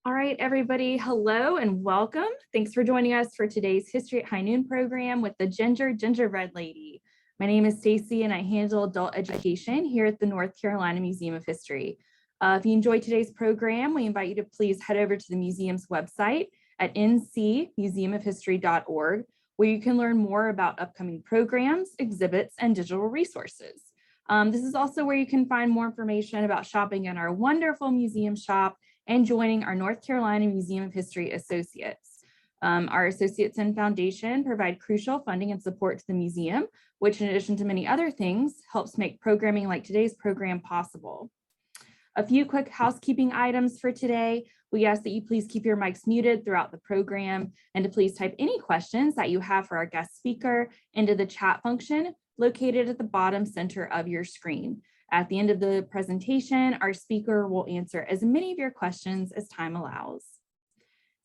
All right, everybody, hello and welcome. Thanks for joining us for today's History at High Noon program with the Ginger Gingerbread Lady. My name is Stacy and I handle adult education here at the North Carolina Museum of History. If you enjoyed today's program, we invite you to please head over to the museum's website at ncmuseumofhistory.org, where you can learn more about upcoming programs, exhibits, and digital resources. This is also where you can find more information about shopping in our wonderful museum shop and joining our North Carolina Museum of History Associates. Our associates and foundation provide crucial funding and support to the museum, which in addition to many other things, helps make programming like today's program possible. A few quick housekeeping items for today. We ask that you please keep your mics muted throughout the program and to please type any questions that you have for our guest speaker into the chat function located at the bottom center of your screen. At the end of the presentation, our speaker will answer as many of your questions as time allows.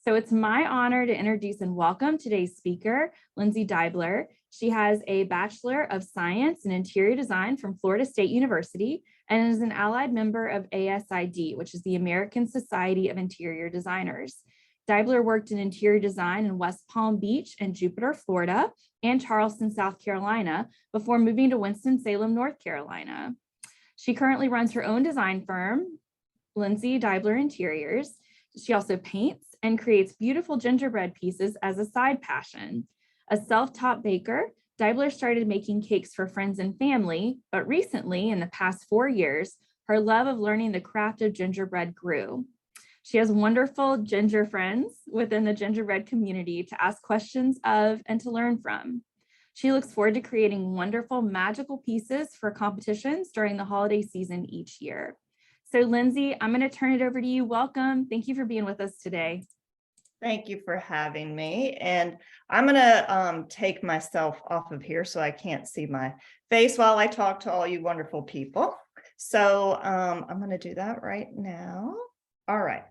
So it's my honor to introduce and welcome today's speaker, Lindsay Deibler. She has a Bachelor of Science in Interior Design from Florida State University and is an allied member of ASID, which is the American Society of Interior Designers. Deibler worked in interior design in West Palm Beach and Jupiter, Florida, and Charleston, South Carolina, before moving to Winston-Salem, North Carolina. She currently runs her own design firm, Lindsay Deibler Interiors. She also paints and creates beautiful gingerbread pieces as a side passion. A self-taught baker, Deibler started making cakes for friends and family, but recently, in the past 4 years, her love of learning the craft of gingerbread grew. She has wonderful ginger friends within the gingerbread community to ask questions of and to learn from. She looks forward to creating wonderful magical pieces for competitions during the holiday season each year. So Lindsay, I'm going to turn it over to you. Welcome. Thank you for being with us today. Thank you for having me. And I'm going to take myself off of here so I can't see my face while I talk to all you wonderful people. So I'm going to do that right now. All right.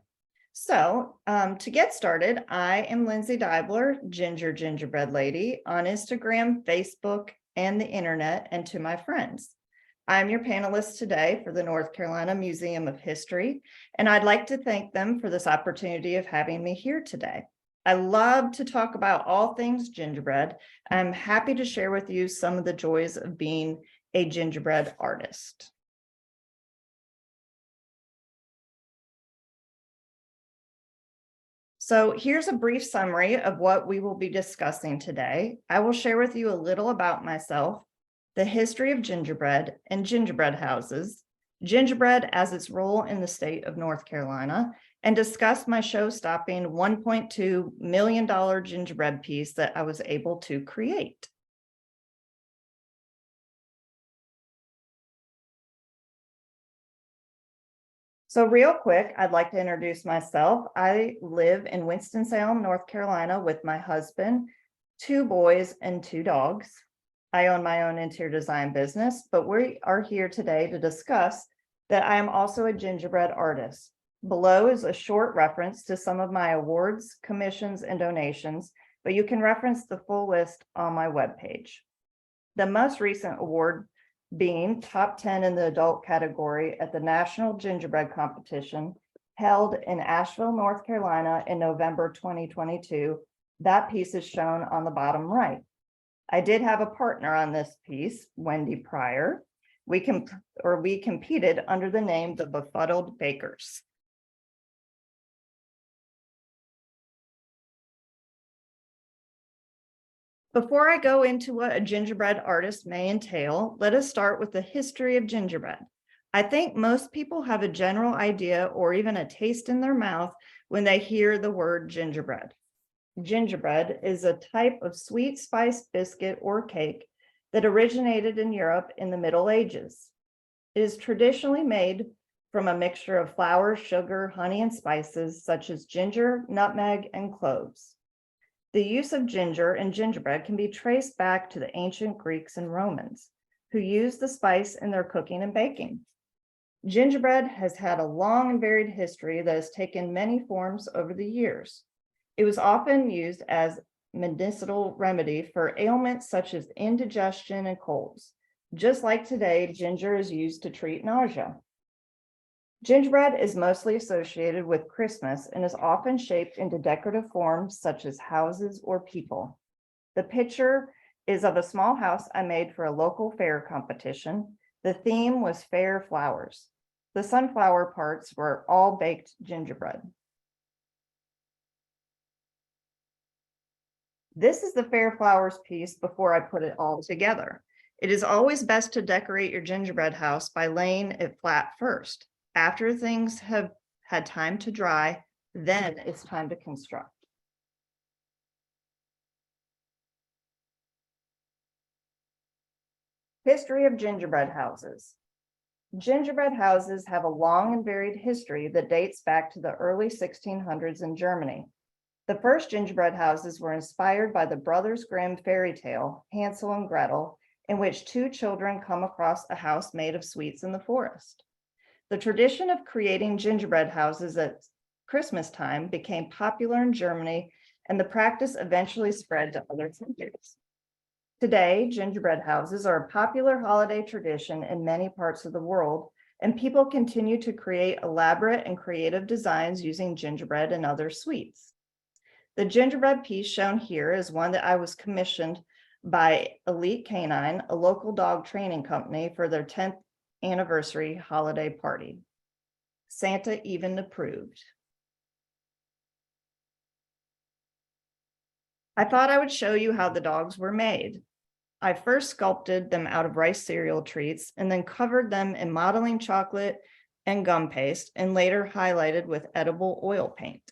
So to get started, I am Lindsay Deibler, Ginger Gingerbread Lady, on Instagram, Facebook, and the internet, and to my friends. I'm your panelist today for the North Carolina Museum of History, and I'd like to thank them for this opportunity of having me here today. I love to talk about all things gingerbread. I'm happy to share with you some of the joys of being a gingerbread artist. So here's a brief summary of what we will be discussing today. I will share with you a little about myself, the history of gingerbread and gingerbread houses, gingerbread as its role in the state of North Carolina, and discuss my show-stopping $1.2 million gingerbread piece that I was able to create. So real quick, I'd like to introduce myself. I live in Winston-Salem, North Carolina with my husband, 2 boys, and 2 dogs. I own my own interior design business, but we are here today to discuss that I am also a gingerbread artist. Below is a short reference to some of my awards, commissions, and donations, but you can reference the full list on my webpage. The most recent award being top 10 in the adult category at the National Gingerbread Competition held in Asheville, North Carolina in November 2022. That piece is shown on the bottom right. I did have a partner on this piece, Wendy Pryor. We competed under the name the Befuddled Bakers. Before I go into what a gingerbread artist may entail, let us start with the history of gingerbread. I think most people have a general idea or even a taste in their mouth when they hear the word gingerbread. Gingerbread is a type of sweet spice biscuit or cake that originated in Europe in the Middle Ages. It is traditionally made from a mixture of flour, sugar, honey, and spices such as ginger, nutmeg, and cloves. The use of ginger in gingerbread can be traced back to the ancient Greeks and Romans, who used the spice in their cooking and baking. Gingerbread has had a long and varied history that has taken many forms over the years. It was often used as medicinal remedy for ailments such as indigestion and colds. Just like today, ginger is used to treat nausea. Gingerbread is mostly associated with Christmas and is often shaped into decorative forms such as houses or people. The picture is of a small house I made for a local fair competition. The theme was fair flowers. The sunflower parts were all baked gingerbread. This is the fair flowers piece before I put it all together. It is always best to decorate your gingerbread house by laying it flat first. After things have had time to dry, then it's time to construct. History of gingerbread houses. Gingerbread houses have a long and varied history that dates back to the early 1600s in Germany. The first gingerbread houses were inspired by the Brothers Grimm fairy tale, Hansel and Gretel, in which two children come across a house made of sweets in the forest. The tradition of creating gingerbread houses at Christmas time became popular in Germany, and the practice eventually spread to other countries. Today, gingerbread houses are a popular holiday tradition in many parts of the world, and people continue to create elaborate and creative designs using gingerbread and other sweets. The gingerbread piece shown here is one that I was commissioned by Elite Canine, a local dog training company, for their 10th anniversary holiday party. Santa even approved. I thought I would show you how the dogs were made. I first sculpted them out of rice cereal treats and then covered them in modeling chocolate and gum paste and later highlighted with edible oil paint.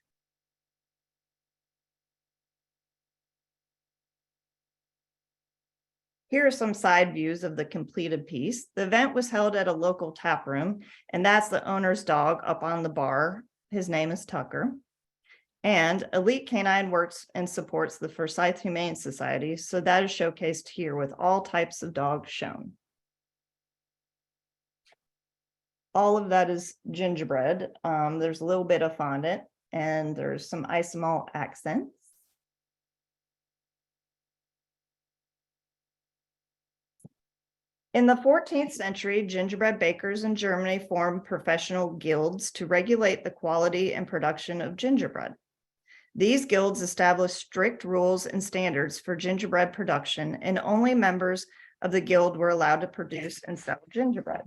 Here are some side views of the completed piece. The event was held at a local tap room, and that's the owner's dog up on the bar. His name is Tucker. And Elite Canine works and supports the Forsyth Humane Society, so that is showcased here with all types of dogs shown. All of that is gingerbread. There's a little bit of fondant, and there's some isomalt accents. In the 14th century, gingerbread bakers in Germany formed professional guilds to regulate the quality and production of gingerbread. These guilds established strict rules and standards for gingerbread production, and only members of the guild were allowed to produce and sell gingerbread.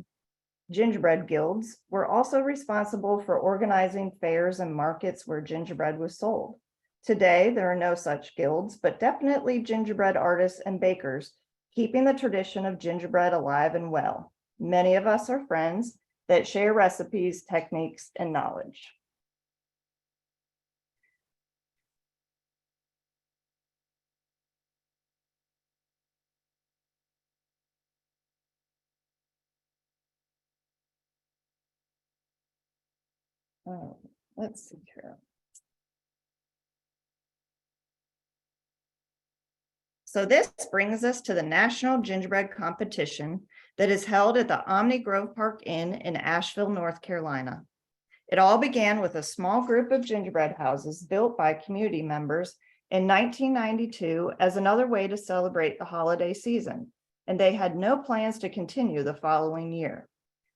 Gingerbread guilds were also responsible for organizing fairs and markets where gingerbread was sold. Today, there are no such guilds, but definitely gingerbread artists and bakers, keeping the tradition of gingerbread alive and well. Many of us are friends that share recipes, techniques, and knowledge. Oh, let's see here. So this brings us to the National Gingerbread Competition that is held at the Omni Grove Park Inn in Asheville, North Carolina. It all began with a small group of gingerbread houses built by community members in 1992 as another way to celebrate the holiday season, and they had no plans to continue the following year.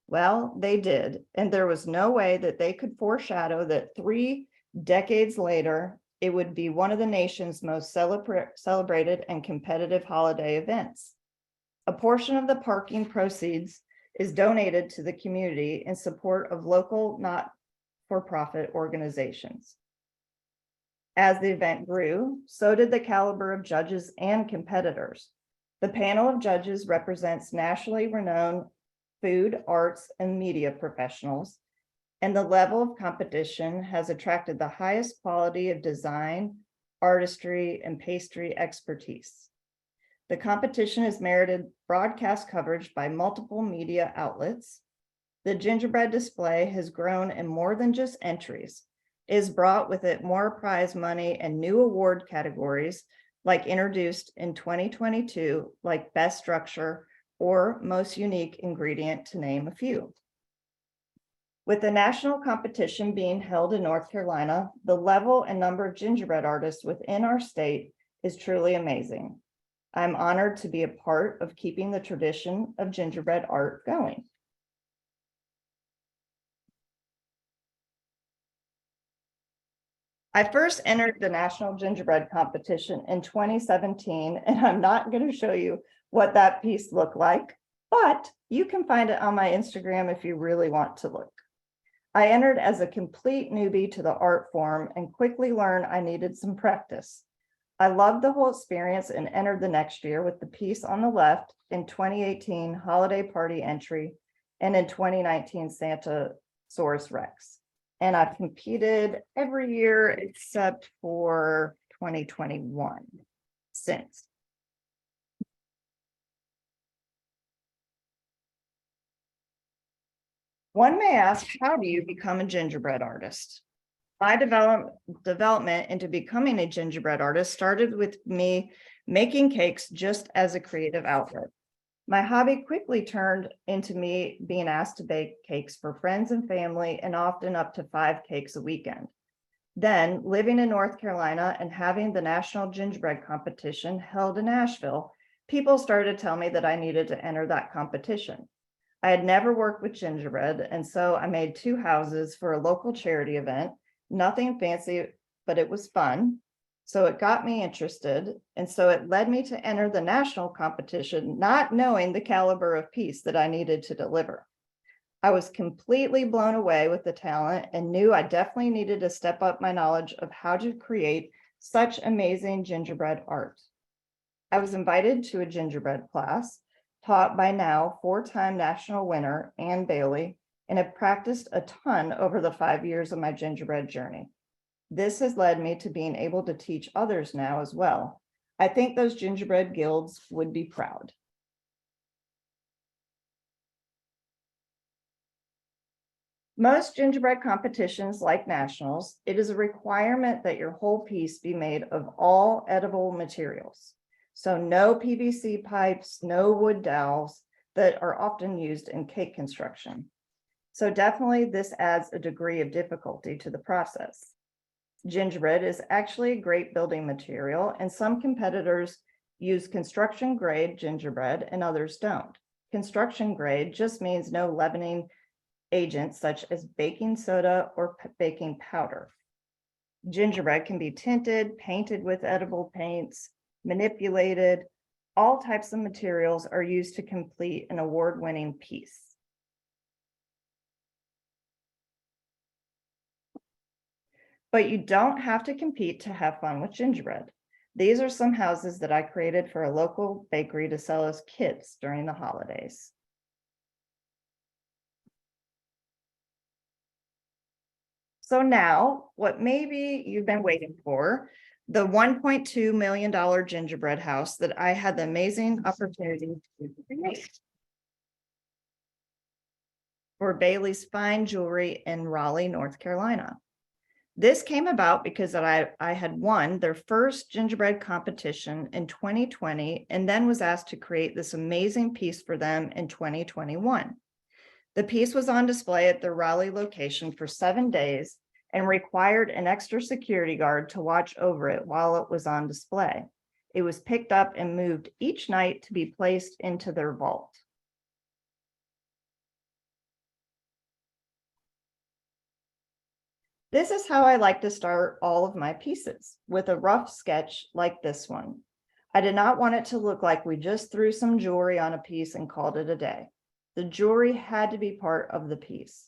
Well, they did, and there was no way that they could foreshadow that 3 decades later, it would be one of the nation's most celebrated and competitive holiday events. A portion of the parking proceeds is donated to the community in support of local not-for-profit organizations. As the event grew, so did the caliber of judges and competitors. The panel of judges represents nationally renowned food, arts, and media professionals, and the level of competition has attracted the highest quality of design, artistry, and pastry expertise. The competition has merited broadcast coverage by multiple media outlets. The gingerbread display has grown in more than just entries. It has brought with it more prize money and new award categories, like introduced in 2022, like Best Structure or Most Unique Ingredient, to name a few. With the national competition being held in North Carolina, the level and number of gingerbread artists within our state is truly amazing. I'm honored to be a part of keeping the tradition of gingerbread art going. I first entered the National Gingerbread Competition in 2017, and I'm not going to show you what that piece looked like, but you can find it on my Instagram if you really want to look. I entered as a complete newbie to the art form and quickly learned I needed some practice. I loved the whole experience and entered the next year with the piece on the left in 2018 Holiday Party entry and in 2019 Santa Saurus Rex. And I've competed every year except for 2021 since. One may ask, how do you become a gingerbread artist? My development into becoming a gingerbread artist started with me making cakes just as a creative outlet. My hobby quickly turned into me being asked to bake cakes for friends and family, and often up to 5 cakes a weekend. Then, living in North Carolina and having the National Gingerbread Competition held in Nashville, people started to tell me that I needed to enter that competition. I had never worked with gingerbread, and so I made 2 houses for a local charity event. Nothing fancy, but it was fun. So it got me interested, and so it led me to enter the national competition, not knowing the caliber of piece that I needed to deliver. I was completely blown away with the talent and knew I definitely needed to step up my knowledge of how to create such amazing gingerbread art. I was invited to a gingerbread class taught by now 4-time national winner Ann Bailey, and have practiced a ton over the 5 years of my gingerbread journey. This has led me to being able to teach others now as well. I think those gingerbread guilds would be proud. Most gingerbread competitions, like nationals, it is a requirement that your whole piece be made of all edible materials. So no PVC pipes, no wood dowels that are often used in cake construction. So definitely this adds a degree of difficulty to the process. Gingerbread is actually a great building material, and some competitors use construction grade gingerbread and others don't. Construction grade just means no leavening agents such as baking soda or baking powder. Gingerbread can be tinted, painted with edible paints, manipulated. All types of materials are used to complete an award-winning piece. But you don't have to compete to have fun with gingerbread. These are some houses that I created for a local bakery to sell as kits during the holidays. So now, what maybe you've been waiting for, the $1.2 million gingerbread house that I had the amazing opportunity to create for Bailey's Fine Jewelry in Raleigh, North Carolina. This came about because I had won their first gingerbread competition in 2020, and then was asked to create this amazing piece for them in 2021. The piece was on display at the Raleigh location for 7 days and required an extra security guard to watch over it while it was on display. It was picked up and moved each night to be placed into their vault. This is how I like to start all of my pieces, with a rough sketch like this one. I did not want it to look like we just threw some jewelry on a piece and called it a day. The jewelry had to be part of the piece.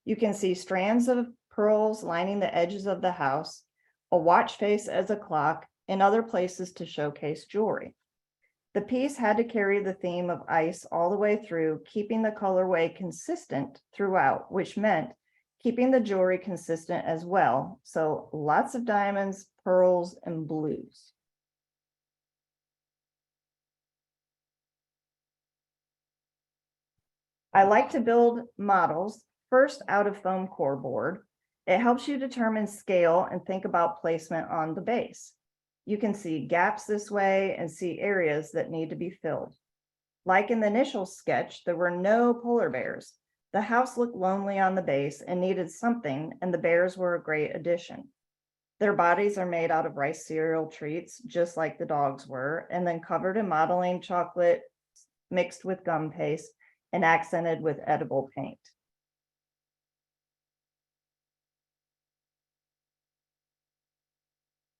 You can see strands of pearls lining the edges of the house, a watch face as a clock, and other places to showcase jewelry. The piece had to carry the theme of ice all the way through, keeping the colorway consistent throughout, which meant keeping the jewelry consistent as well. So lots of diamonds, pearls, and blues. I like to build models first out of foam core board. It helps you determine scale and think about placement on the base. You can see gaps this way and see areas that need to be filled. Like in the initial sketch, there were no polar bears. The house looked lonely on the base and needed something, and the bears were a great addition. Their bodies are made out of rice cereal treats, just like the dogs were, and then covered in modeling chocolate mixed with gum paste and accented with edible paint.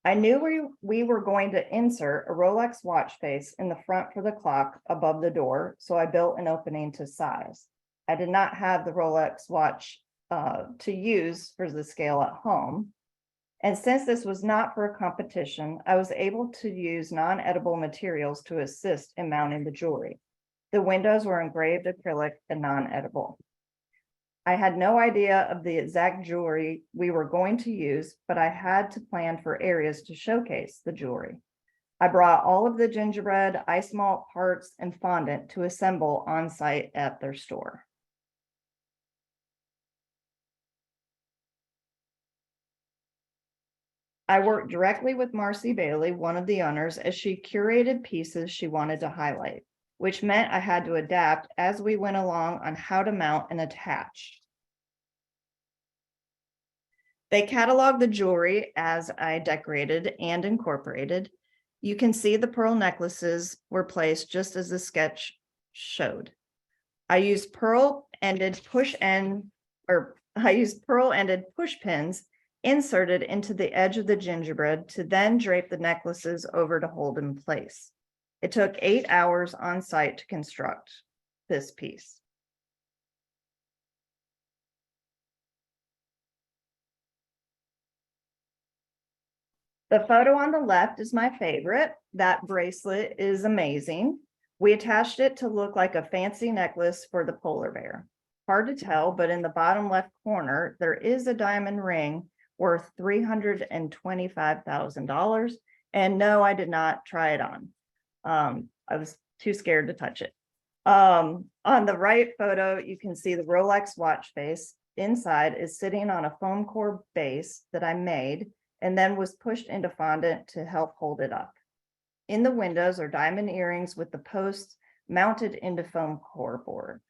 I knew we were going to insert a Rolex watch face in the front for the clock above the door, so I built an opening to size. I did not have the Rolex watch to use for the scale at home. And since this was not for a competition, I was able to use non-edible materials to assist in mounting the jewelry. The windows were engraved acrylic and non-edible. I had no idea of the exact jewelry we were going to use, but I had to plan for areas to showcase the jewelry. I brought all of the gingerbread, ice malt parts, and fondant to assemble on site at their store. I worked directly with Marcy Bailey, one of the owners, as she curated pieces she wanted to highlight, which meant I had to adapt as we went along on how to mount and attach. They cataloged the jewelry as I decorated and incorporated. You can see the pearl necklaces were placed just as the sketch showed. I used pearl-ended push pins inserted into the edge of the gingerbread to then drape the necklaces over to hold in place. It took 8 hours on site to construct this piece. The photo on the left is my favorite. That bracelet is amazing. We attached it to look like a fancy necklace for the polar bear. Hard to tell, but in the bottom left corner, there is a diamond ring worth $325,000. And no, I did not try it on. I was too scared to touch it. On the right photo, you can see the Rolex watch face. Inside is sitting on a foam core base that I made and then was pushed into fondant to help hold it up. In the windows are diamond earrings with the posts mounted into foam core board.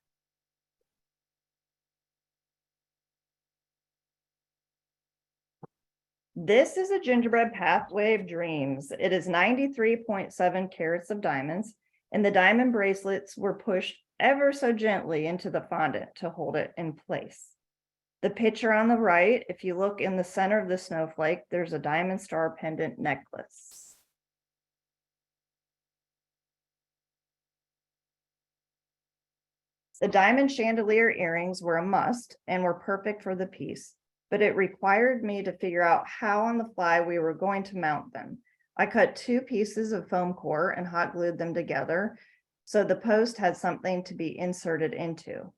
This is a gingerbread pathway of dreams. It is 93.7 carats of diamonds, and the diamond bracelets were pushed ever so gently into the fondant to hold it in place. The picture on the right, if you look in the center of the snowflake, there's a diamond star pendant necklace. The diamond chandelier earrings were a must and were perfect for the piece, but it required me to figure out how on the fly we were going to mount them. I cut 2 pieces of foam core and hot glued them together, so the post had something to be inserted into.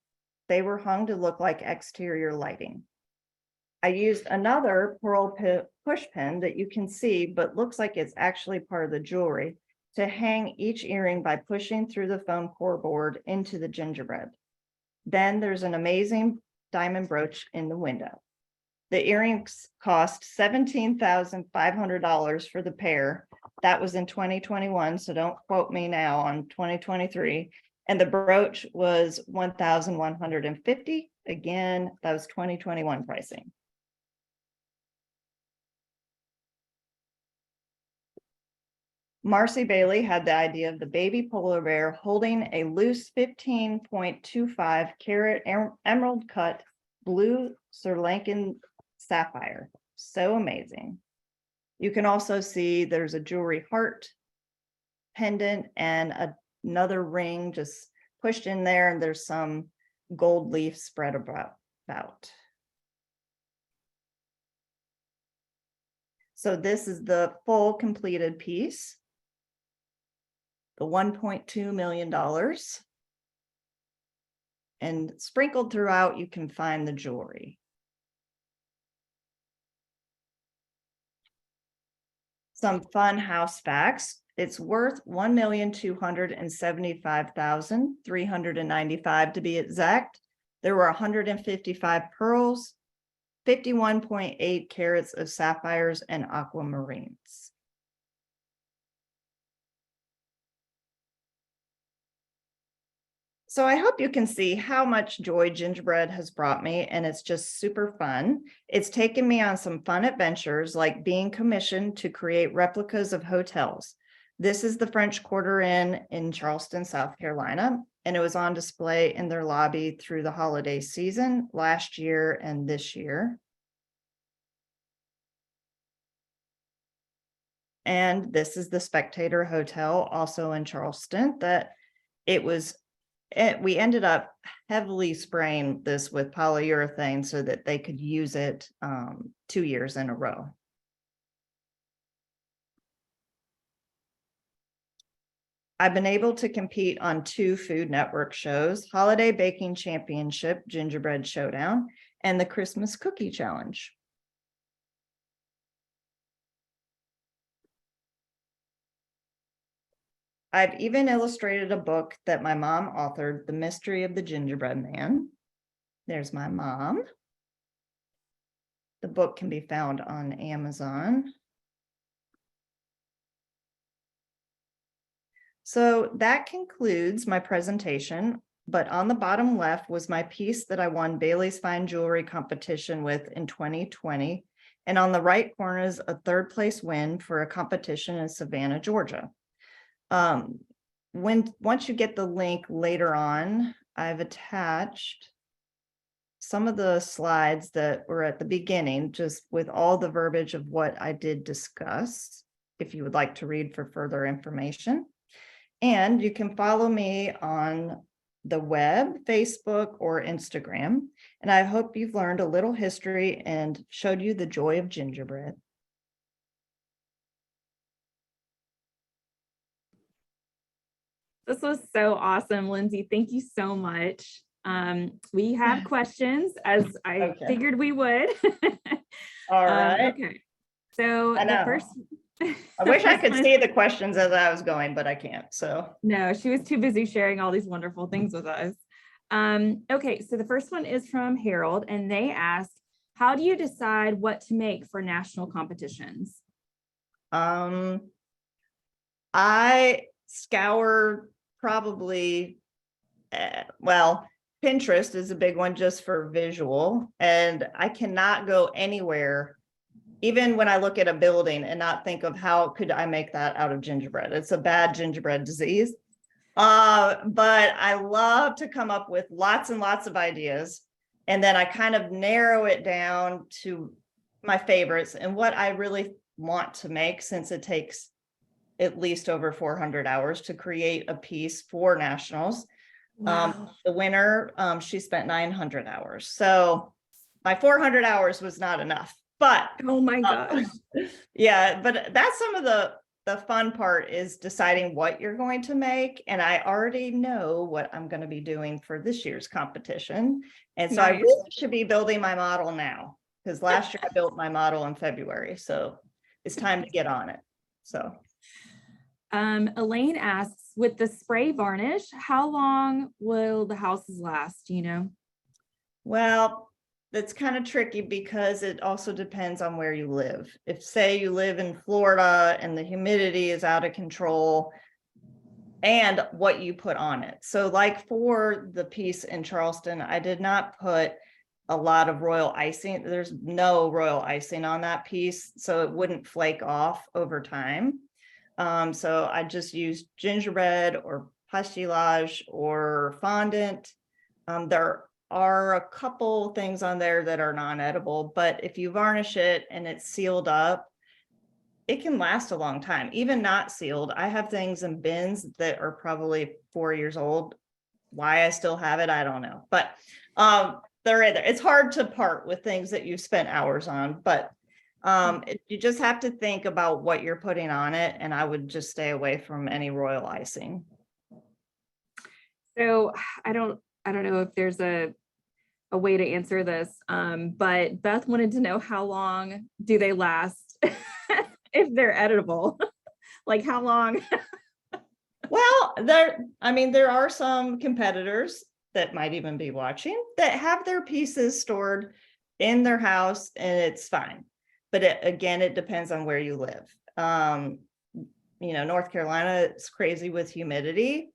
They were hung to look like exterior lighting. I used another pearl push pin that you can see, but looks like it's actually part of the jewelry, to hang each earring by pushing through the foam core board into the gingerbread. Then there's an amazing diamond brooch in the window. The earrings cost $17,500 for the pair. That was in 2021, so don't quote me now on 2023. And the brooch was $1,150. Again, that was 2021 pricing. Marcy Bailey had the idea of the baby polar bear holding a loose 15.25 carat emerald cut blue Sri Lankan sapphire. So amazing. You can also see there's a jewelry heart pendant and another ring just pushed in there, and there's some gold leaf spread about. So this is the full completed piece, the $1.2 million. And sprinkled throughout, you can find the jewelry. Some fun house facts. It's worth $1,275,395 to be exact. There were 155 pearls, 51.8 carats of sapphires and aquamarines. So I hope you can see how much joy gingerbread has brought me, and it's just super fun. It's taken me on some fun adventures, like being commissioned to create replicas of hotels. This is the French Quarter Inn in Charleston, South Carolina, and it was on display in their lobby through the holiday season last year and this year. And this is the Spectator Hotel, also in Charleston, that we ended up heavily spraying this with polyurethane so that they could use it 2 years in a row. I've been able to compete on 2 Food Network shows, Holiday Baking Championship, Gingerbread Showdown, and the Christmas Cookie Challenge. I've even illustrated a book that my mom authored, The Mystery of the Gingerbread Man. There's my mom. The book can be found on Amazon. So that concludes my presentation, but on the bottom left was my piece that I won Bailey's Fine Jewelry competition with in 2020. And on the right corner is a 3rd place win for a competition in Savannah, Georgia. Once you get the link later on, I've attached some of the slides that were at the beginning, just with all the verbiage of what I did discuss, if you would like to read for further information. And you can follow me on the web, Facebook, or Instagram. And I hope you've learned a little history and showed you the joy of gingerbread. This was so awesome, Lindsay. Thank you so much. We have questions, as I figured we would. All right. Okay. So the first. I wish I could see the questions as I was going, but I can't. So no, she was too busy sharing all these wonderful things with us. Okay, so the first one is from Harold, and they ask, how do you decide what to make for national competitions? I scour probably, Pinterest is a big one just for visual, and I cannot go anywhere, even when I look at a building, and not think of how could I make that out of gingerbread. It's a bad gingerbread disease. But I love to come up with lots and lots of ideas, and then I kind of narrow it down to my favorites and what I really want to make, since it takes at least over 400 hours to create a piece for nationals. Wow. The winner, she spent 900 hours. So my 400 hours was not enough, but oh my gosh. Yeah, but that's some of the fun part, is deciding what you're going to make. And I already know what I'm going to be doing for this year's competition. And so I really should be building my model now, because last year I built my model in February. So it's time to get on it. So Elaine asks, with the spray varnish, how long will the houses last? Do you know? Well, that's kind of tricky, because it also depends on where you live. If, say, you live in Florida and the humidity is out of control, and what you put on it. So like for the piece in Charleston, I did not put a lot of royal icing. There's no royal icing on that piece, so it wouldn't flake off over time. So I just used gingerbread or pastillage or fondant. There are a couple things on there that are non-edible, but if you varnish it and it's sealed up, it can last a long time, even not sealed. I have things in bins that are probably 4 years old. Why I still have it, I don't know, but they're in there. It's hard to part with things that you've spent hours on, but you just have to think about what you're putting on it, and I would just stay away from any royal icing. So I don't know if there's a way to answer this, but Beth wanted to know, how long do they last if they're editable? Like how long? Well, there are some competitors that might even be watching that have their pieces stored in their house and it's fine. But it depends on where you live. North Carolina is crazy with humidity.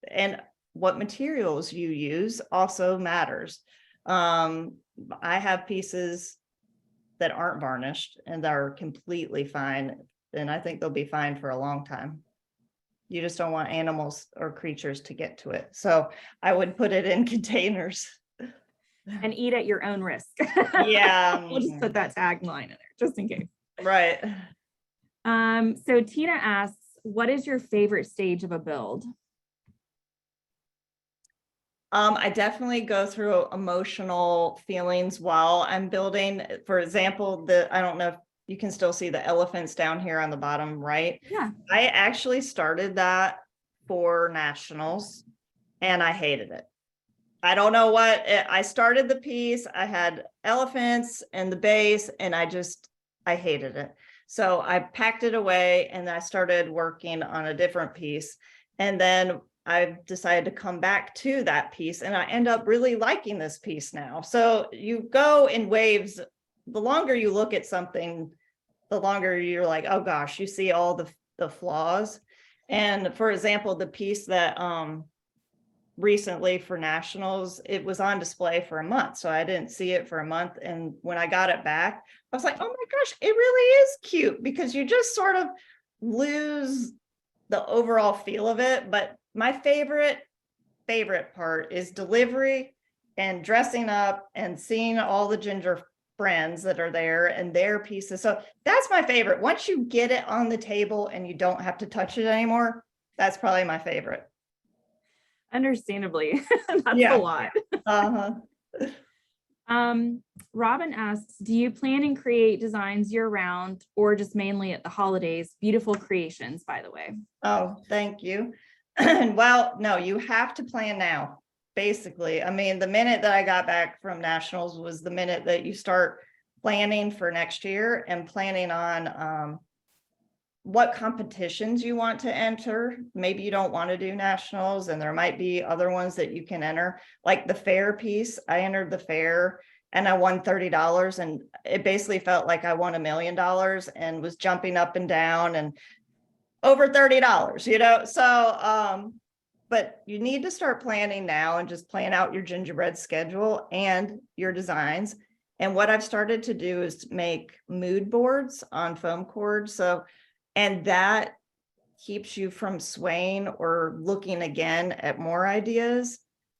And what materials you use also matters. I have pieces that aren't varnished and are completely fine, and I think they'll be fine for a long time. You just don't want animals or creatures to get to it. So I would put it in containers. And eat at your own risk. Yeah. We'll just put that tagline in there just in case. Right. So Tina asks, what is your favorite stage of a build? I definitely go through emotional feelings while I'm building. For example, I don't know if you can still see the elephants down here on the bottom right. Yeah. I actually started that for nationals and I hated it. I don't know what, I started the piece, I had elephants and the base, and I hated it. So I packed it away and I started working on a different piece. And then I decided to come back to that piece and I end up really liking this piece now. So you go in waves. The longer you look at something, the longer you're like, oh gosh, you see all the flaws. And for example, the piece that recently for nationals, it was on display for a month, so I didn't see it for a month, and when I got it back I was like, oh my gosh, it really is cute, because you just sort of lose the overall feel of it. But my favorite part is delivery and dressing up and seeing all the ginger friends that are there and their pieces. So that's my favorite. Once you get it on the table and you don't have to touch it anymore, that's probably my favorite. Understandably, that's Yeah. a lot. Uh-huh. Robin asks, do you plan and create designs year round or just mainly at the holidays? Beautiful creations, by the way. Oh, thank you. Well, no, you have to plan now, basically. I mean, the minute that I got back from nationals was the minute that you start planning for next year and planning on what competitions you want to enter. Maybe you don't want to do nationals and there might be other ones that you can enter, like the fair piece. I entered the fair and I won $30, and it basically felt like I won $1 million and was jumping up and down and over $30, So, but you need to start planning now and just plan out your gingerbread schedule and your designs. And what I've started to do is make mood boards on foam cord. And that keeps you from swaying or looking again at more ideas.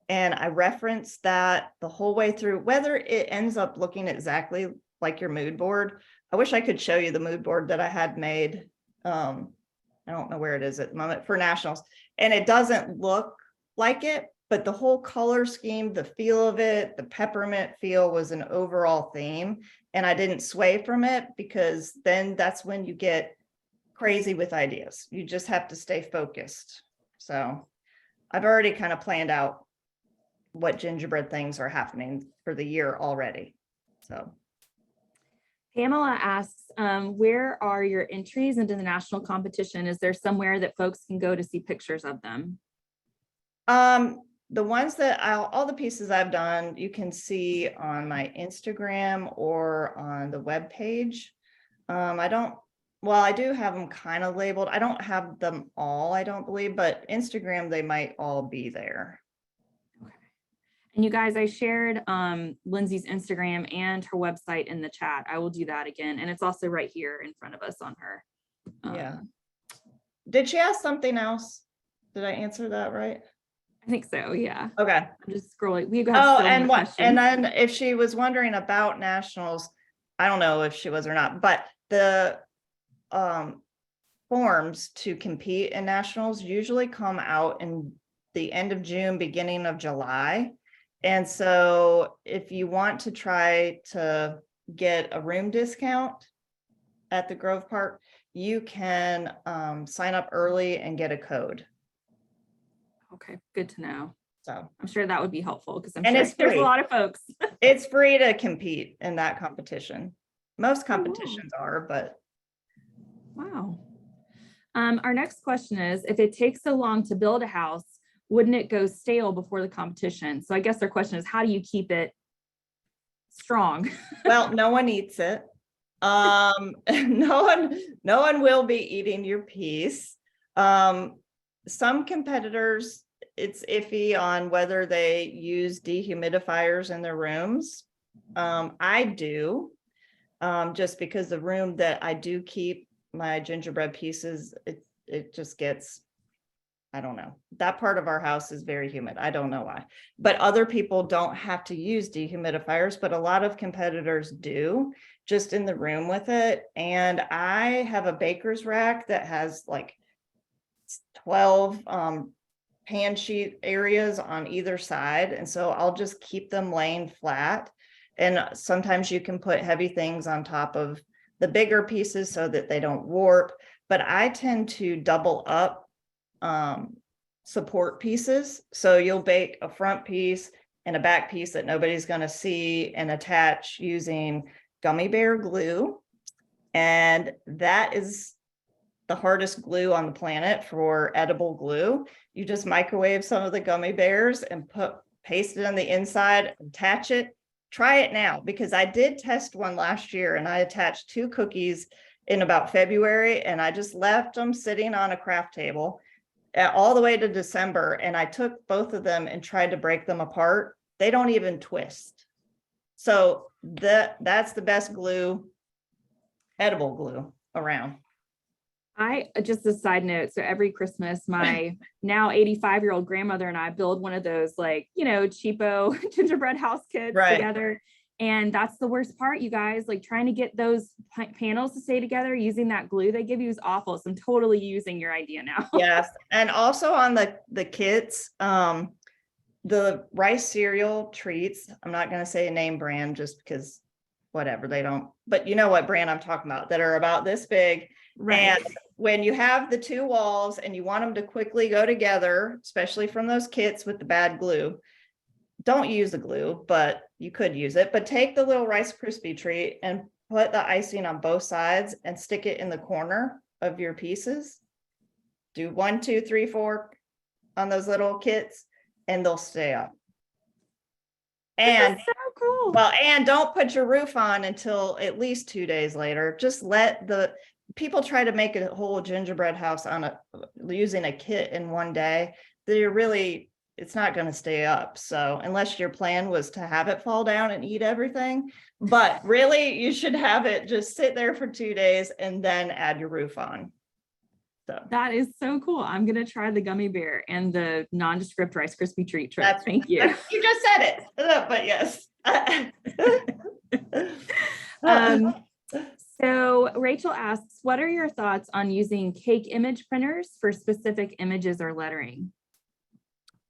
And I reference that the whole way through, whether it ends up looking exactly like your mood board. I wish I could show you the mood board that I had made. I don't know where it is at the moment for nationals. And it doesn't look like it, but the whole color scheme, the feel of it, the peppermint feel was an overall theme. And I didn't sway from it, because then that's when you get crazy with ideas. You just have to stay focused. So I've already kind of planned out what gingerbread things are happening for the year already. So Pamela asks, where are your entries into the national competition? Is there somewhere that folks can go to see pictures of them? The ones that all the pieces I've done, you can see on my Instagram or on the webpage. I do have them kind of labeled. I don't have them all, I don't believe, but Instagram, they might all be there. Okay. And you guys, I shared Lindsay's Instagram and her website in the chat. I will do that again. And it's also right here in front of us on her. Yeah. Did she ask something else? Did I answer that right? I think so, yeah. Okay. I'm just scrolling. We have Oh, so many questions. and then if she was wondering about nationals, I don't know if she was or not, but the forms to compete in nationals usually come out in the end of June, beginning of July. And so if you want to try to get a room discount at the Grove Park, you can sign up early and get a code. Okay, good to know. So I'm sure that would be helpful, because I'm and sure it's there's free. a lot of folks. It's free to compete in that competition. Most competitions are, but. Wow. Our next question is, if it takes so long to build a house, wouldn't it go stale before the competition? So I guess their question is, how do you keep it strong? Well, no one eats it. No one will be eating your piece. Some competitors, it's iffy on whether they use dehumidifiers in their rooms. I do, just because the room that I do keep my gingerbread pieces, it just gets I don't know. That part of our house is very humid. I don't know why. But other people don't have to use dehumidifiers, but a lot of competitors do, just in the room with it. And I have a baker's rack that has like 12 pan sheet areas on either side. And so I'll just keep them laying flat. And sometimes you can put heavy things on top of the bigger pieces so that they don't warp. But I tend to double up support pieces. So you'll bake a front piece and a back piece that nobody's going to see and attach using gummy bear glue. And that is the hardest glue on the planet for edible glue. You just microwave some of the gummy bears and paste it on the inside, attach it. Try it now, because I did test one last year and I attached 2 cookies in about February, and I just left them sitting on a craft table all the way to December. And I took both of them and tried to break them apart. They don't even twist. So that's the best glue, edible glue around. Just a side note. So every Christmas, my now 85-year-old grandmother and I build one of those, like, cheapo gingerbread house kits together. And that's the worst part, you guys, like trying to get those panels to stay together using that glue they give you is awful. So I'm totally using your idea now. Yes. And also on the kits, the rice cereal treats, I'm not going to say a name brand just because whatever, they don't, but you know what brand I'm talking about, that are about this big. Right. And when you have the 2 walls and you want them to quickly go together, especially from those kits with the bad glue, don't use the glue, but you could use it. But take the little Rice Krispie treat and put the icing on both sides and stick it in the corner of your pieces. Do 1, 2, 3, 4 on those little kits, and they'll stay up. And so cool. Well, and don't put your roof on until at least 2 days later. Just let people try to make a whole gingerbread house using a kit in 1 day. It's not going to stay up. So unless your plan was to have it fall down and eat everything, but really you should have it just sit there for 2 days and then add your roof on. So that is so cool. I'm going to try the gummy bear and the nondescript Rice Krispie treat trick. Thank you. You just said it, but yes. So Rachel asks, what are your thoughts on using cake image printers for specific images or lettering?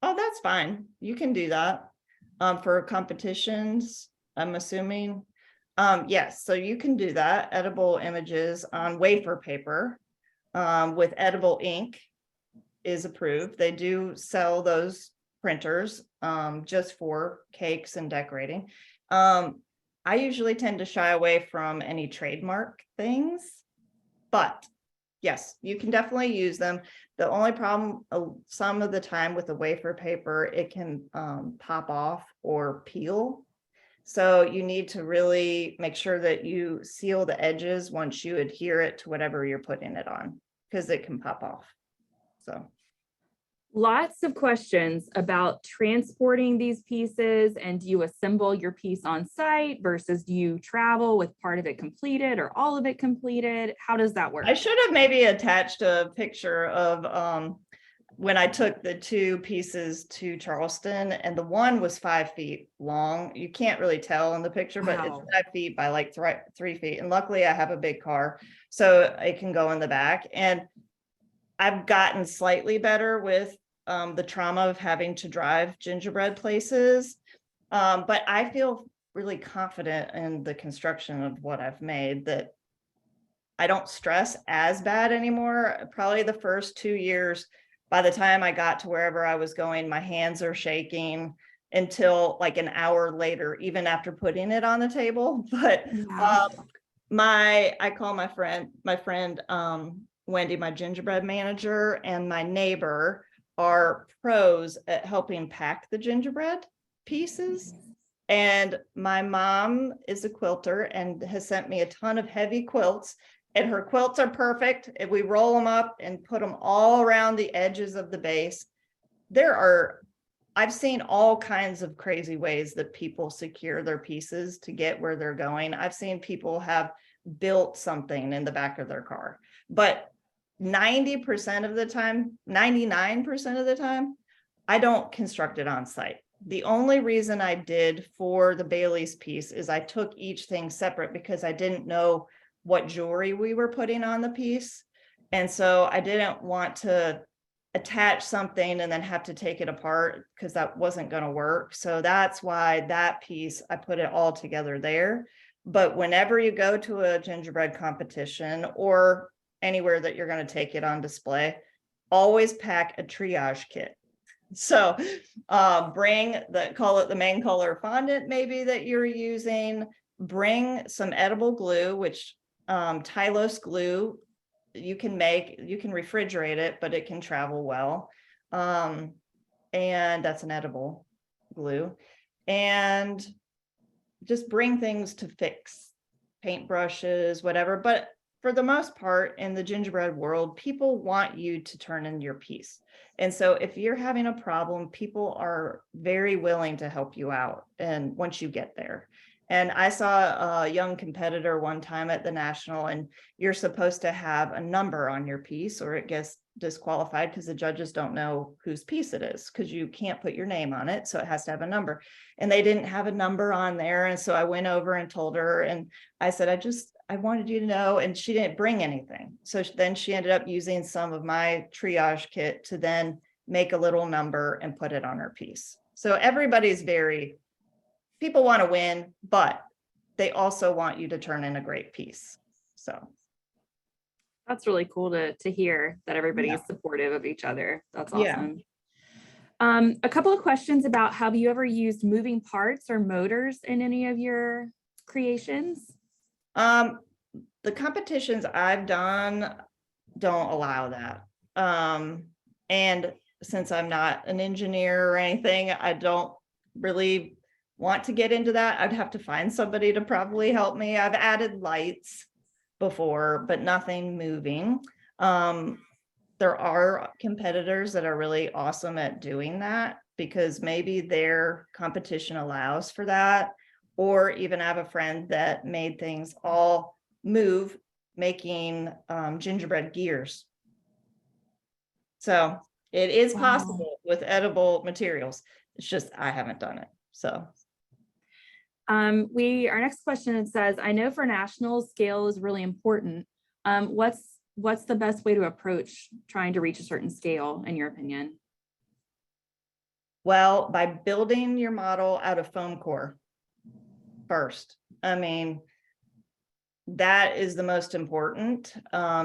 Oh, that's fine. You can do that for competitions, I'm assuming. Yes, so you can do that. Edible images on wafer paper with edible ink is approved. They do sell those printers just for cakes and decorating. I usually tend to shy away from any trademark things, but yes, you can definitely use them. The only problem some of the time with the wafer paper, it can pop off or peel. So you need to really make sure that you seal the edges once you adhere it to whatever you're putting it on, because it can pop off. So lots of questions about transporting these pieces, and do you assemble your piece on site versus do you travel with part of it completed or all of it completed? How does that work? I should have maybe attached a picture of when I took the 2 pieces to Charleston, and the one was 5 feet long. You can't really tell in the picture, but it's 5 feet by like 3 feet. And luckily I have a big car, so it can go in the back. And I've gotten slightly better with the trauma of having to drive gingerbread places. But I feel really confident in the construction of what I've made, that I don't stress as bad anymore. Probably the first 2 years, by the time I got to wherever I was going, my hands are shaking until like an hour later, even after putting it on the table. But wow. I call my friend Wendy, my gingerbread manager, and my neighbor are pros at helping pack the gingerbread pieces. And my mom is a quilter and has sent me a ton of heavy quilts, and her quilts are perfect. If we roll them up and put them all around the edges of the base, I've seen all kinds of crazy ways that people secure their pieces to get where they're going. I've seen people have built something in the back of their car, but 90% of the time, 99% of the time, I don't construct it on site. The only reason I did for the Bailey's piece is I took each thing separate because I didn't know what jewelry we were putting on the piece. And so I didn't want to attach something and then have to take it apart because that wasn't going to work. So that's why that piece, I put it all together there. But whenever you go to a gingerbread competition or anywhere that you're going to take it on display, always pack a triage kit. So bring call it the main color fondant maybe that you're using, bring some edible glue, which Tylose glue, you can refrigerate it, but it can travel well. And that's an edible glue. And just bring things to fix, paintbrushes, whatever. But for the most part, in the gingerbread world, people want you to turn in your piece. And so if you're having a problem, people are very willing to help you out. And once you get there. And I saw a young competitor one time at the national, and you're supposed to have a number on your piece or it gets disqualified because the judges don't know whose piece it is because you can't put your name on it. So it has to have a number. And they didn't have a number on there. And so I went over and told her, and I said, I wanted you to know, and she didn't bring anything. So then she ended up using some of my triage kit to then make a little number and put it on her piece. So everybody's people want to win, but they also want you to turn in a great piece. So that's really cool to hear that everybody is supportive of each other. That's awesome. Yeah. A couple of questions about, have you ever used moving parts or motors in any of your creations? The competitions I've done don't allow that. And since I'm not an engineer or anything, I don't really want to get into that. I'd have to find somebody to probably help me. I've added lights before, but nothing moving. There are competitors that are really awesome at doing that because maybe their competition allows for that. Or even I have a friend that made things all move, making gingerbread gears. So it is possible with edible materials. It's just I haven't done it. So our next question says, I know for nationals, scale is really important. What's the best way to approach trying to reach a certain scale, in your opinion? Well, by building your model out of foam core first. I mean, that is the most important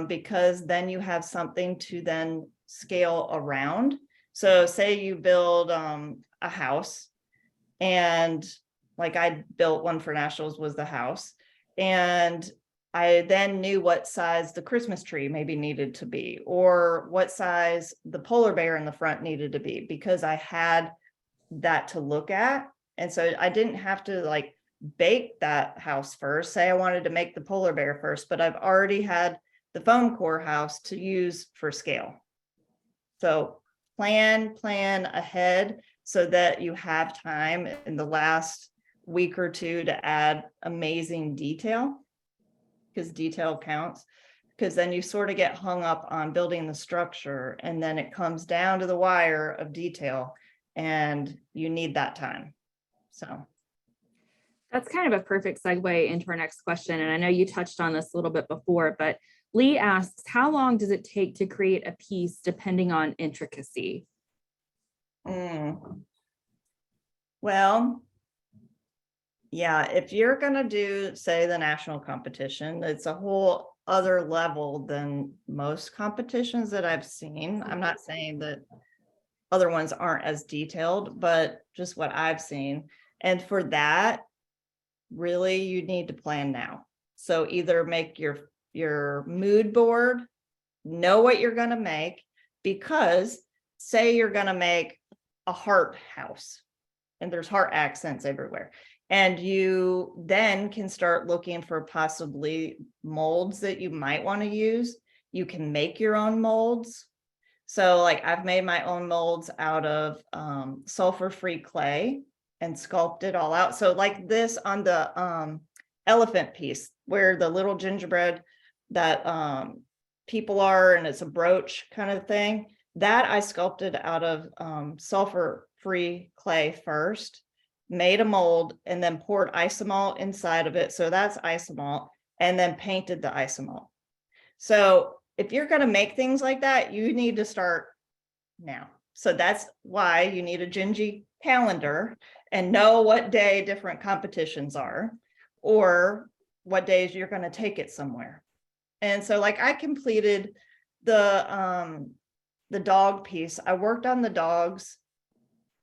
because then you have something to then scale around. So say you build a house, and like I built one for nationals was the house, and I then knew what size the Christmas tree maybe needed to be, or what size the polar bear in the front needed to be, because I had that to look at. And so I didn't have to like bake that house first. Say I wanted to make the polar bear first, but I've already had the foam core house to use for scale. So plan ahead so that you have time in the last week or two to add amazing detail, because detail counts, because then you sort of get hung up on building the structure and then it comes down to the wire of detail and you need that time. So that's kind of a perfect segue into our next question. And I know you touched on this a little bit before, but Lee asks, how long does it take to create a piece depending on intricacy? Well, yeah, if you're going to do, say, the national competition, it's a whole other level than most competitions that I've seen. I'm not saying that other ones aren't as detailed, but just what I've seen. And for that, really, you need to plan now. So either make your mood board, know what you're going to make, because say you're going to make a heart house and there's heart accents everywhere. And you then can start looking for possibly molds that you might want to use. You can make your own molds. So like I've made my own molds out of sulfur-free clay and sculpt it all out. So like this on the elephant piece, where the little gingerbread that people are, and it's a brooch kind of thing. That I sculpted out of sulfur-free clay first, made a mold, and then poured isomalt inside of it. So that's isomalt, and then painted the isomalt. So if you're going to make things like that, you need to start now. So that's why you need a Gingy calendar and know what day different competitions are, or what days you're going to take it somewhere. And so like I completed the dog piece. I worked on the dogs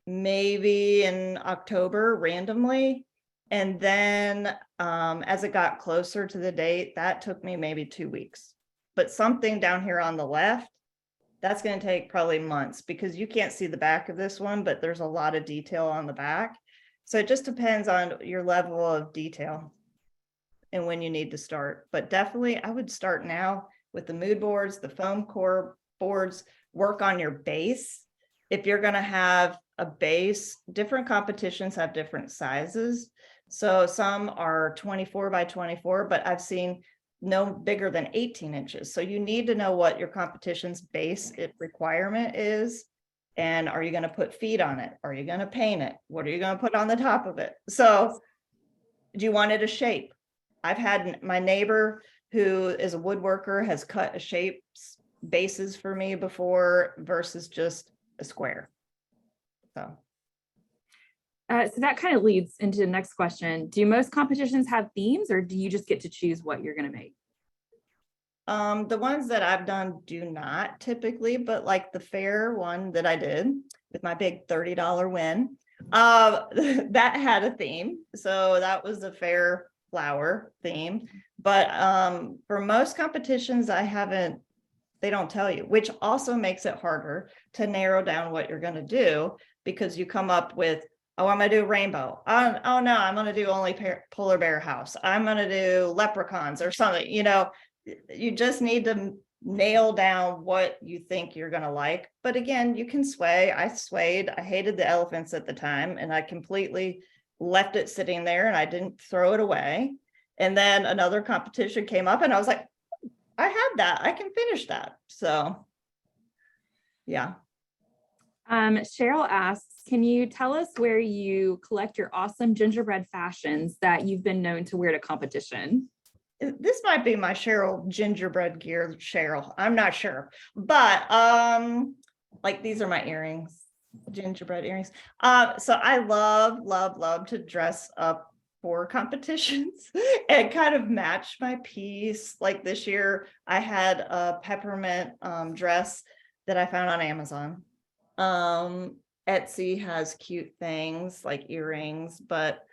maybe in October randomly. And then as it got closer to the date, that took me maybe 2 weeks. But something down here on the left, that's going to take probably months, because you can't see the back of this one, but there's a lot of detail on the back. So it just depends on your level of detail and when you need to start. But definitely I would start now with the mood boards, the foam core boards, work on your base. If you're going to have a base, different competitions have different sizes. So some are 24 by 24, but I've seen no bigger than 18 inches. So you need to know what your competition's base requirement is. And are you going to put feet on it? Are you going to paint it? What are you going to put on the top of it? So do you want it a shape? I've had my neighbor who is a woodworker has cut a shapes bases for me before versus just a square. So that kind of leads into the next question. Do most competitions have themes, or do you just get to choose what you're going to make? The ones that I've done do not typically, but like the fair one that I did with my big $30 win, that had a theme. So that was the fair flower theme. But for most competitions, they don't tell you, which also makes it harder to narrow down what you're going to do, because you come up with, oh, I'm going to do rainbow. Oh no, I'm going to do only polar bear house. I'm going to do leprechauns or something. You just need to nail down what you think you're going to like. But again, you can sway. I swayed. I hated the elephants at the time, and I completely left it sitting there, and I didn't throw it away. And then another competition came up, and I was like, I had that. I can finish that. So, yeah. Cheryl asks, can you tell us where you collect your awesome gingerbread fashions that you've been known to wear to competition? This might be my Cheryl gingerbread gear, Cheryl. I'm not sure. But like these are my earrings, gingerbread earrings. So I love to dress up for competitions and kind of match my piece. Like this year, I had a peppermint dress that I found on Amazon. Etsy has cute things like earrings, but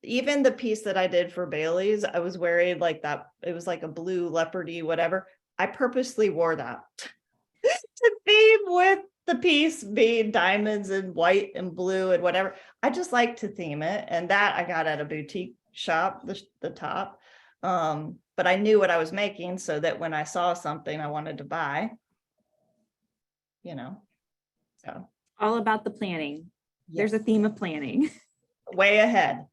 even the piece that I did for Bailey's, I was wearing like that. It was like a blue leopardy, whatever. I purposely wore that to theme with the piece being diamonds and white and blue and whatever. I just like to theme it. And that I got at a boutique shop, the top. But I knew what I was making, so that when I saw something I wanted to buy, so. All about the planning. Yes. There's a theme of planning. Way ahead.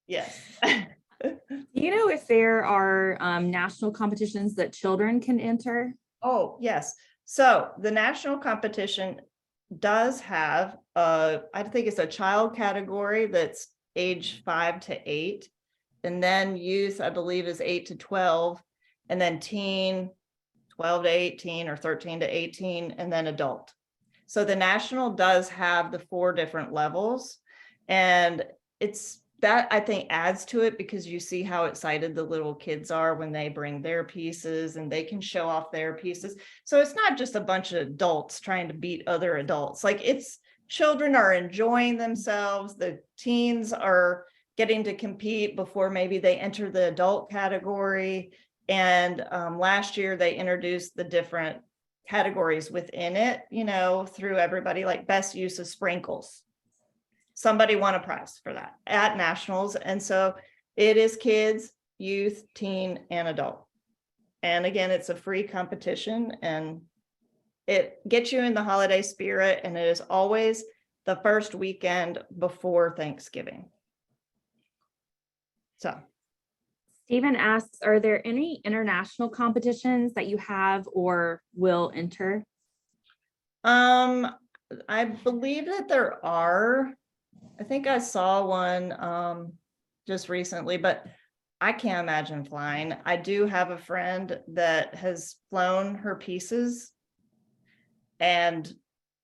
Yes. Do you know if there are national competitions that children can enter? Oh, yes. So the national competition does have, I think it's a child category that's age 5 to 8. And then youth, I believe, is 8 to 12. And then teen, 12 to 18 or 13 to 18, and then adult. So the national does have the 4 different levels. And it's that I think adds to it, because you see how excited the little kids are when they bring their pieces and they can show off their pieces. So it's not just a bunch of adults trying to beat other adults. Like, it's children are enjoying themselves. The teens are getting to compete before maybe they enter the adult category. And last year they introduced the different categories within it, through everybody, like best use of sprinkles. Somebody won a prize for that at nationals. And so it is kids, youth, teen, and adult. And again, it's a free competition, and it gets you in the holiday spirit. And it is always the first weekend before Thanksgiving. So Stephen asks, are there any international competitions that you have or will enter? I believe that there are. I think I saw one just recently, but I can't imagine flying. I do have a friend that has flown her pieces, and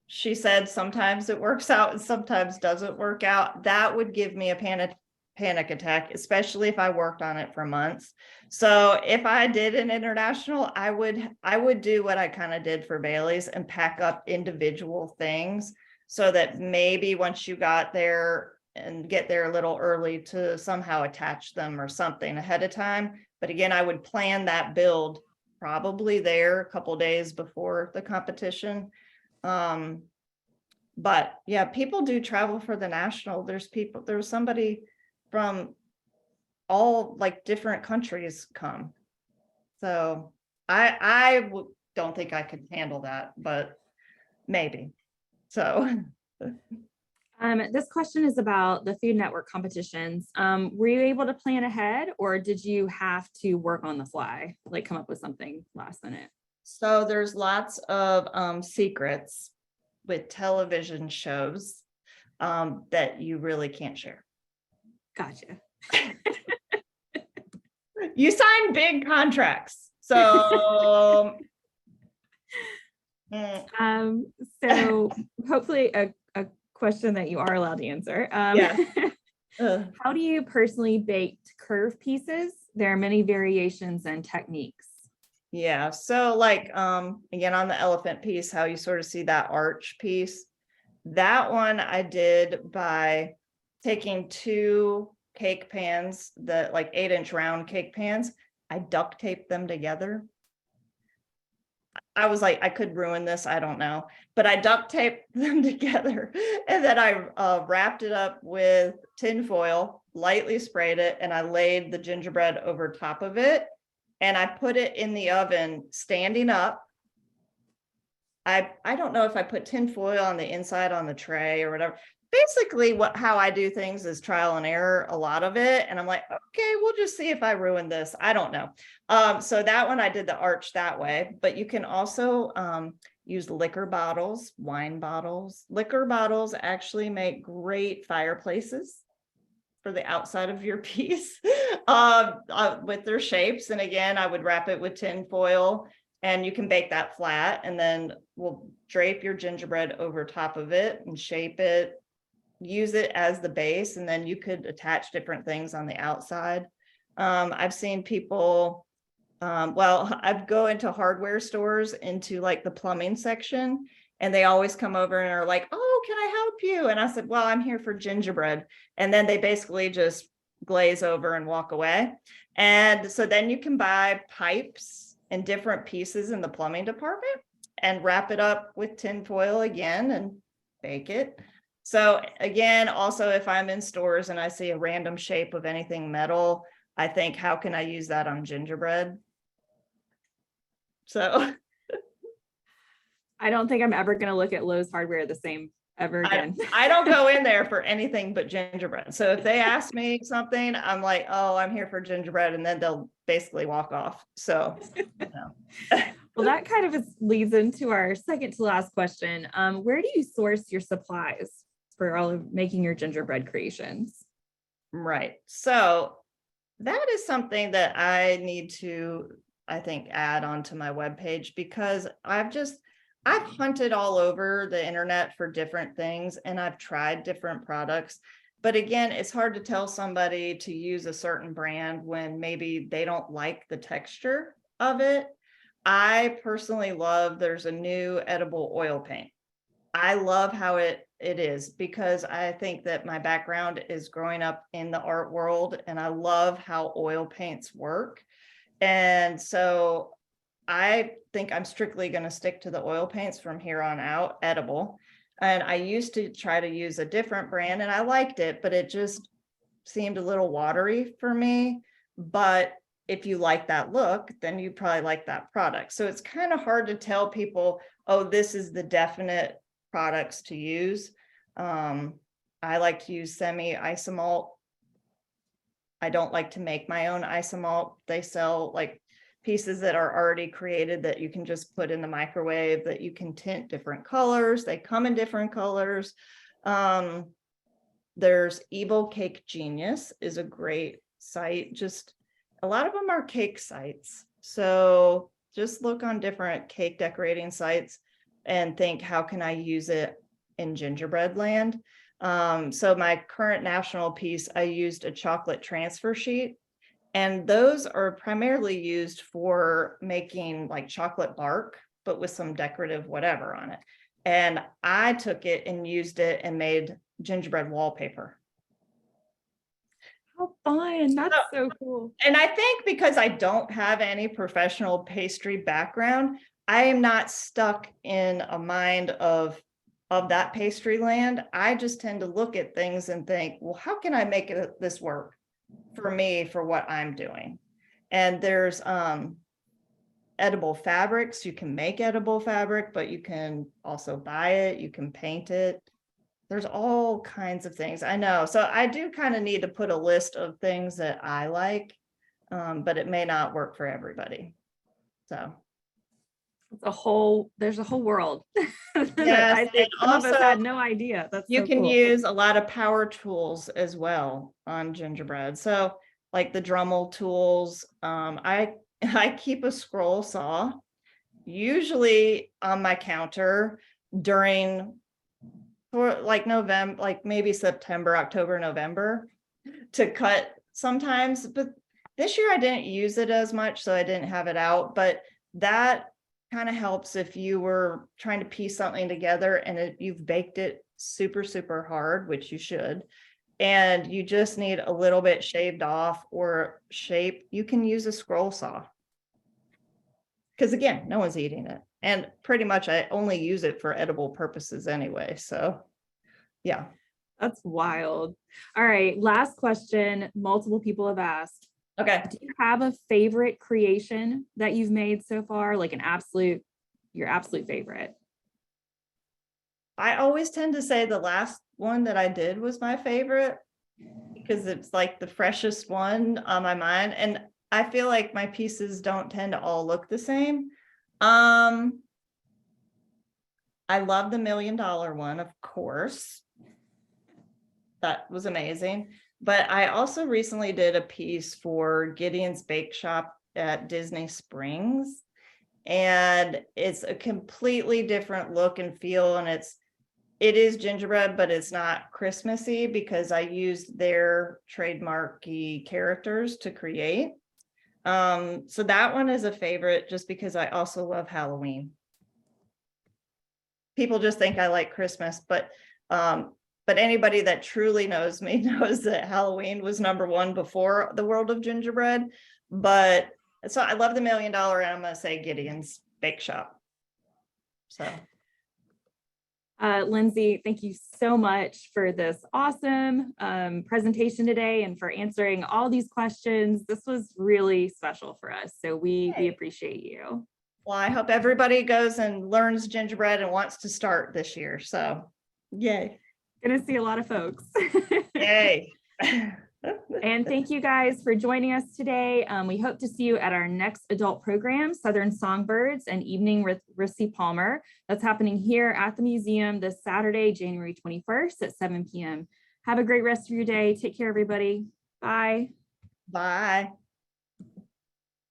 she said sometimes it works out and sometimes doesn't work out. That would give me a panic attack, especially if I worked on it for months. So if I did an international, I would do what I kind of did for Bailey's and pack up individual things so that maybe once you got there and get there a little early to somehow attach them or something ahead of time. But again, I would plan that build probably there a couple days before the competition. But yeah, people do travel for the national. There's somebody from all like different countries come. So don't think I could handle that, but maybe. So This question is about the Food Network competitions. Were you able to plan ahead or did you have to work on the fly, like come up with something last minute? So there's lots of secrets with television shows that you really can't share. Gotcha. You sign big contracts. So So hopefully a question that you are allowed to answer. yeah. How do you personally bake curve pieces? There are many variations and techniques. Yeah, so like again on the elephant piece, how you sort of see that arch piece, that one I did by taking two cake pans, the like 8-inch round cake pans, I duct taped them together. I was like, I could ruin this, I don't know, but I duct taped them together and then I wrapped it up with tin foil, lightly sprayed it, and I laid the gingerbread over top of it. And I put it in the oven standing up. I don't know if I put tin foil on the inside on the tray or whatever. Basically, how I do things is trial and error, a lot of it. And I'm like, okay, we'll just see if I ruin this. I don't know. So that one I did the arch that way, but you can also use liquor bottles, wine bottles. Liquor bottles actually make great fireplaces for the outside of your piece with their shapes. And again, I would wrap it with tin foil and you can bake that flat and then we'll drape your gingerbread over top of it and shape it, use it as the base. And then you could attach different things on the outside. I've seen people, I'd go into hardware stores into like the plumbing section and they always come over and are like, oh, can I help you? And I said, well, I'm here for gingerbread. And then they basically just glaze over and walk away. And so then you can buy pipes and different pieces in the plumbing department and wrap it up with tin foil again and bake it. So again, also if I'm in stores and I see a random shape of anything metal, I think, how can I use that on gingerbread? So I don't think I'm ever going to look at Lowe's hardware the same ever again. I don't go in there for anything but gingerbread. So if they ask me something, I'm like, oh, I'm here for gingerbread. And then they'll basically walk off. So, Well, that kind of leads into our second to last question. Where do you source your supplies for all of making your gingerbread creations? Right. So that is something that I need to, I think, add onto my webpage because I've hunted all over the internet for different things and I've tried different products. But again, it's hard to tell somebody to use a certain brand when maybe they don't like the texture of it. I personally love, there's a new edible oil paint. I love how it is because I think that my background is growing up in the art world and I love how oil paints work. And so I think I'm strictly going to stick to the oil paints from here on out, edible. And I used to try to use a different brand and I liked it, but it just seemed a little watery for me. But if you like that look, then you probably like that product. So it's kind of hard to tell people, oh, this is the definite products to use. I like to use semi-isomalt I don't like to make my own isomalt. They sell like pieces that are already created that you can just put in the microwave, that you can tint different colors. They come in different colors. There's Evil Cake Genius is a great site. Just a lot of them are cake sites. So just look on different cake decorating sites and think, how can I use it in gingerbread land? So my current national piece, I used a chocolate transfer sheet, and those are primarily used for making like chocolate bark, but with some decorative whatever on it. And I took it and used it and made gingerbread wallpaper. How fun. That's so cool. And I think because I don't have any professional pastry background, I am not stuck in a mind of that pastry land. I just tend to look at things and think, well, how can I make this work for me, for what I'm doing? And there's edible fabrics. You can make edible fabric, but you can also buy it. You can paint it. There's all kinds of things. I know. So I do kind of need to put a list of things that I like, but it may not work for everybody. So there's a whole world. yes, I think some of us had no idea. That's you so can cool. use a lot of power tools as well on gingerbread. So like the Dremel tools, I keep a scroll saw usually on my counter during for like November, like maybe September, October, November to cut sometimes. But this year I didn't use it as much, so I didn't have it out. But that kind of helps if you were trying to piece something together and you've baked it super, super hard, which you should, and you just need a little bit shaved off or shape, you can use a scroll saw. Because again, no one's eating it. And pretty much I only use it for edible purposes anyway. So yeah. That's wild. All right, last question. Multiple people have asked. Okay. Do you have a favorite creation that you've made so far? Like your absolute favorite? I always tend to say the last one that I did was my favorite because it's like the freshest one on my mind. And I feel like my pieces don't tend to all look the same. I love the $1 million one, of course. That was amazing. But I also recently did a piece for Gideon's Bake Shop at Disney Springs. And it's a completely different look and feel. And it is gingerbread, but it's not Christmassy because I used their trademarky characters to create. So that one is a favorite just because I also love Halloween. People just think I like Christmas, but anybody that truly knows me knows that Halloween was #1 before the world of gingerbread. But so I love the $1 million, and I'm going to say Gideon's Bake Shop. So. Lindsay, thank you so much for this awesome presentation today and for answering all these questions. This was really special for us. So we appreciate you. Well, I hope everybody goes and learns gingerbread and wants to start this year. So yay. Gonna see a lot of folks. Yay. And thank you guys for joining us today. We hope to see you at our next adult program, Southern Songbirds and Evening with Rissy Palmer. That's happening here at the museum this Saturday, January 21st at 7 p.m. Have a great rest of your day. Take care, everybody. Bye. Bye.